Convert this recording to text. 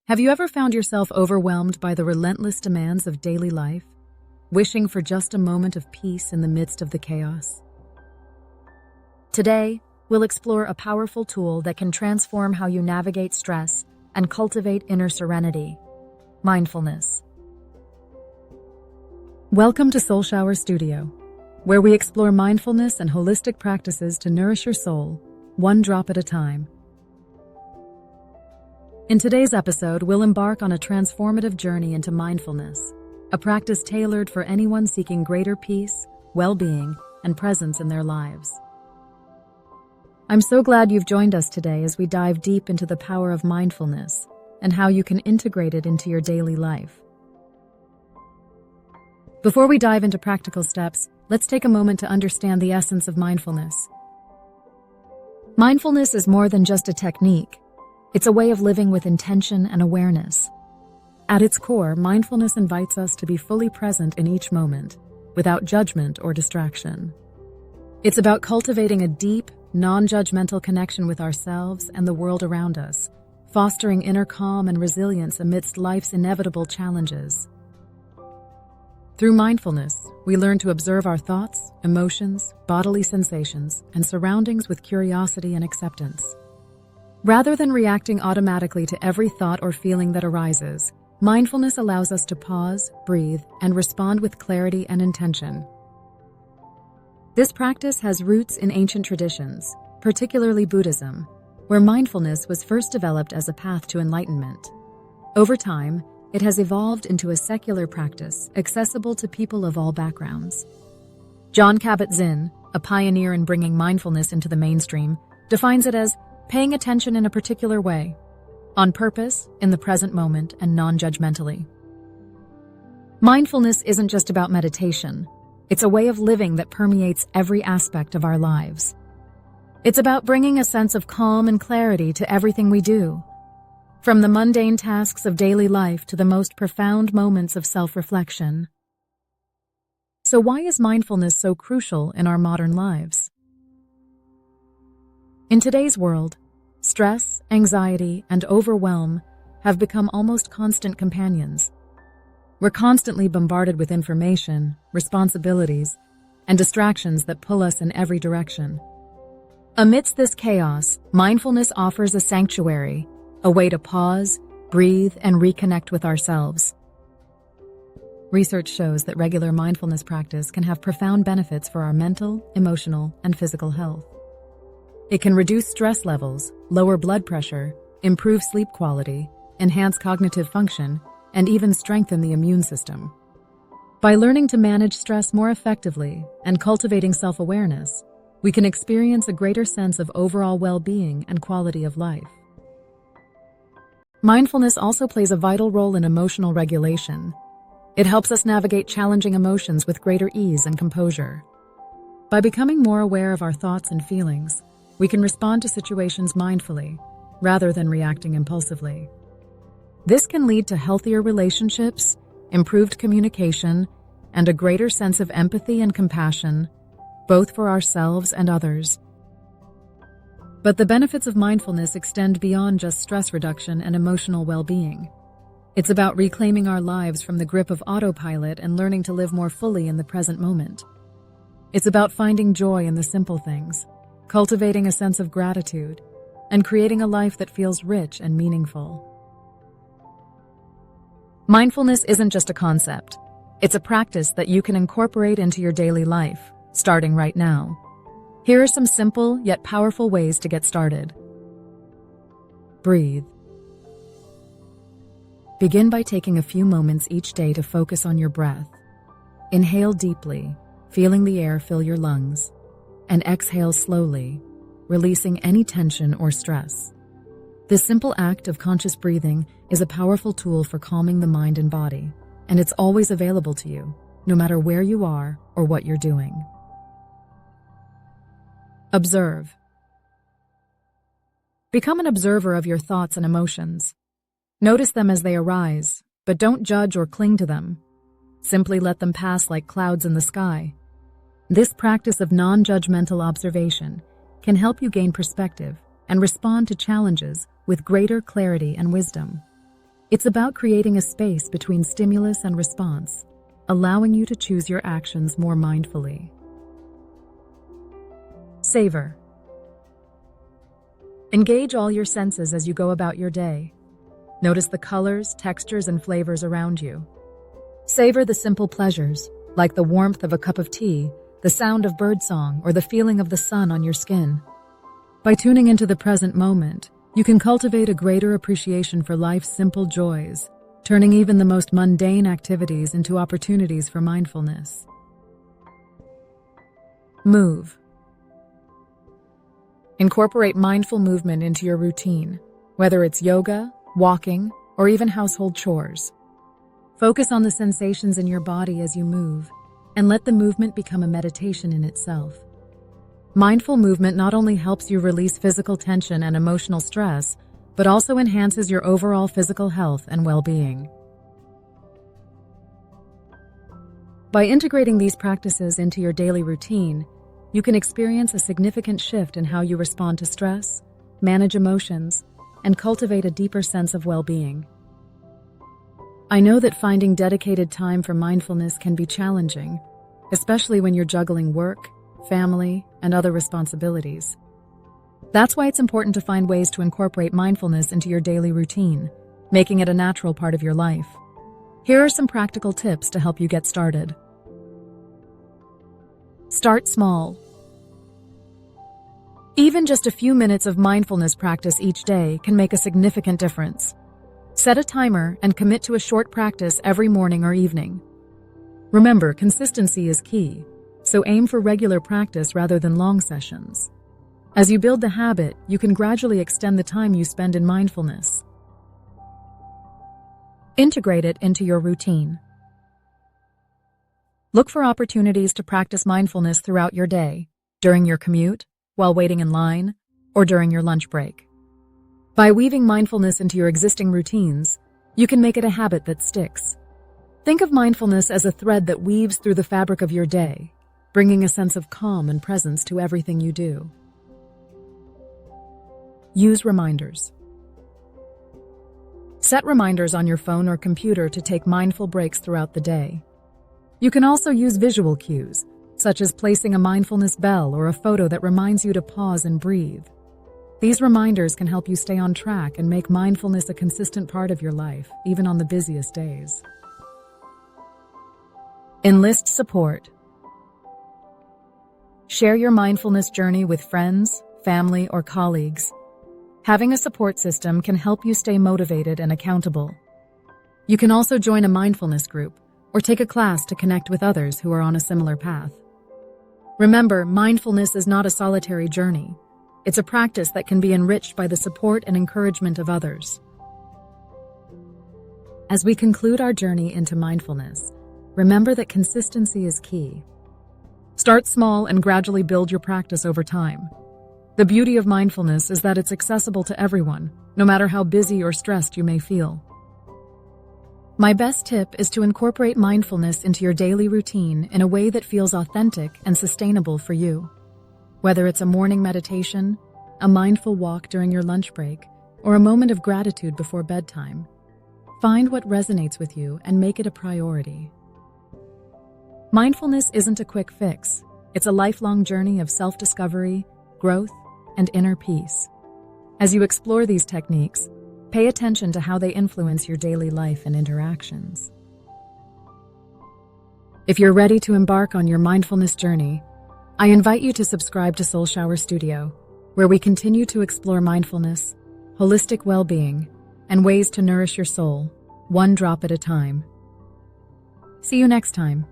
Have you ever found yourself overwhelmed by the relentless demands of daily life, wishing for just a moment of peace in the midst of the chaos? Today, we'll explore a powerful tool that can transform how you navigate stress and cultivate inner serenity: mindfulness. Welcome to Soul Shower Studio, where we explore mindfulness and holistic practices to nourish your soul, one drop at a time. In today's episode, we'll embark on a transformative journey into mindfulness, a practice tailored for anyone seeking greater peace, well-being, and presence in their lives. I'm so glad you've joined us today as we dive deep into the power of mindfulness and how you can integrate it into your daily life. Before we dive into practical steps, let's take a moment to understand the essence of mindfulness. Mindfulness is more than just a technique. It's a way of living with intention and awareness. At its core, mindfulness invites us to be fully present in each moment, without judgment or distraction. It's about cultivating a deep, non-judgmental connection with ourselves and the world around us, fostering inner calm and resilience amidst life's inevitable challenges. Through mindfulness, we learn to observe our thoughts, emotions, bodily sensations, and surroundings with curiosity and acceptance. Rather than reacting automatically to every thought or feeling that arises, mindfulness allows us to pause, breathe, and respond with clarity and intention. This practice has roots in ancient traditions, particularly Buddhism, where mindfulness was first developed as a path to enlightenment. Over time, it has evolved into a secular practice accessible to people of all backgrounds. Jon Kabat-Zinn, a pioneer in bringing mindfulness into the mainstream, defines it as paying attention in a particular way, on purpose, in the present moment, and non-judgmentally. Mindfulness isn't just about meditation. It's a way of living that permeates every aspect of our lives. It's about bringing a sense of calm and clarity to everything we do, from the mundane tasks of daily life to the most profound moments of self-reflection. So why is mindfulness so crucial in our modern lives? In today's world, stress, anxiety, and overwhelm have become almost constant companions. We're constantly bombarded with information, responsibilities, and distractions that pull us in every direction. Amidst this chaos, mindfulness offers a sanctuary, a way to pause, breathe, and reconnect with ourselves. Research shows that regular mindfulness practice can have profound benefits for our mental, emotional, and physical health. It can reduce stress levels, lower blood pressure, improve sleep quality, enhance cognitive function, and even strengthen the immune system. By learning to manage stress more effectively and cultivating self-awareness, we can experience a greater sense of overall well-being and quality of life. Mindfulness also plays a vital role in emotional regulation. It helps us navigate challenging emotions with greater ease and composure. By becoming more aware of our thoughts and feelings, we can respond to situations mindfully, rather than reacting impulsively. This can lead to healthier relationships, improved communication, and a greater sense of empathy and compassion, both for ourselves and others. But the benefits of mindfulness extend beyond just stress reduction and emotional well-being. It's about reclaiming our lives from the grip of autopilot and learning to live more fully in the present moment. It's about finding joy in the simple things, cultivating a sense of gratitude, and creating a life that feels rich and meaningful. Mindfulness isn't just a concept. It's a practice that you can incorporate into your daily life, starting right now. Here are some simple yet powerful ways to get started. Breathe. Begin by taking a few moments each day to focus on your breath. Inhale deeply, feeling the air fill your lungs, and exhale slowly, releasing any tension or stress. This simple act of conscious breathing is a powerful tool for calming the mind and body, and it's always available to you, no matter where you are or what you're doing. Observe. Become an observer of your thoughts and emotions. Notice them as they arise, but don't judge or cling to them. Simply let them pass like clouds in the sky. This practice of non-judgmental observation can help you gain perspective and respond to challenges with greater clarity and wisdom. It's about creating a space between stimulus and response, allowing you to choose your actions more mindfully. Savor. Engage all your senses as you go about your day. Notice the colors, textures, and flavors around you. Savor the simple pleasures, like the warmth of a cup of tea, the sound of birdsong, or the feeling of the sun on your skin. By tuning into the present moment, you can cultivate a greater appreciation for life's simple joys, turning even the most mundane activities into opportunities for mindfulness. Move. Incorporate mindful movement into your routine, whether it's yoga, walking, or even household chores. Focus on the sensations in your body as you move, and let the movement become a meditation in itself. Mindful movement not only helps you release physical tension and emotional stress, but also enhances your overall physical health and well-being. By integrating these practices into your daily routine, you can experience a significant shift in how you respond to stress, manage emotions, and cultivate a deeper sense of well-being. I know that finding dedicated time for mindfulness can be challenging, especially when you're juggling work, family, and other responsibilities. That's why it's important to find ways to incorporate mindfulness into your daily routine, making it a natural part of your life. Here are some practical tips to help you get started. Start small. Even just a few minutes of mindfulness practice each day can make a significant difference. Set a timer and commit to a short practice every morning or evening. Remember, consistency is key, so aim for regular practice rather than long sessions. As you build the habit, you can gradually extend the time you spend in mindfulness. Integrate it into your routine. Look for opportunities to practice mindfulness throughout your day, during your commute, while waiting in line, or during your lunch break. By weaving mindfulness into your existing routines, you can make it a habit that sticks. Think of mindfulness as a thread that weaves through the fabric of your day, bringing a sense of calm and presence to everything you do. Use reminders. Set reminders on your phone or computer to take mindful breaks throughout the day. You can also use visual cues, such as placing a mindfulness bell or a photo that reminds you to pause and breathe. These reminders can help you stay on track and make mindfulness a consistent part of your life, even on the busiest days. Enlist support. Share your mindfulness journey with friends, family, or colleagues. Having a support system can help you stay motivated and accountable. You can also join a mindfulness group or take a class to connect with others who are on a similar path. Remember, mindfulness is not a solitary journey. It's a practice that can be enriched by the support and encouragement of others. As we conclude our journey into mindfulness, remember that consistency is key. Start small and gradually build your practice over time. The beauty of mindfulness is that it's accessible to everyone, no matter how busy or stressed you may feel. My best tip is to incorporate mindfulness into your daily routine in a way that feels authentic and sustainable for you. Whether it's a morning meditation, a mindful walk during your lunch break, or a moment of gratitude before bedtime, find what resonates with you and make it a priority. Mindfulness isn't a quick fix. It's a lifelong journey of self-discovery, growth, and inner peace. As you explore these techniques, pay attention to how they influence your daily life and interactions. If you're ready to embark on your mindfulness journey, I invite you to subscribe to Soul Shower Studio, where we continue to explore mindfulness, holistic well-being, and ways to nourish your soul, one drop at a time. See you next time.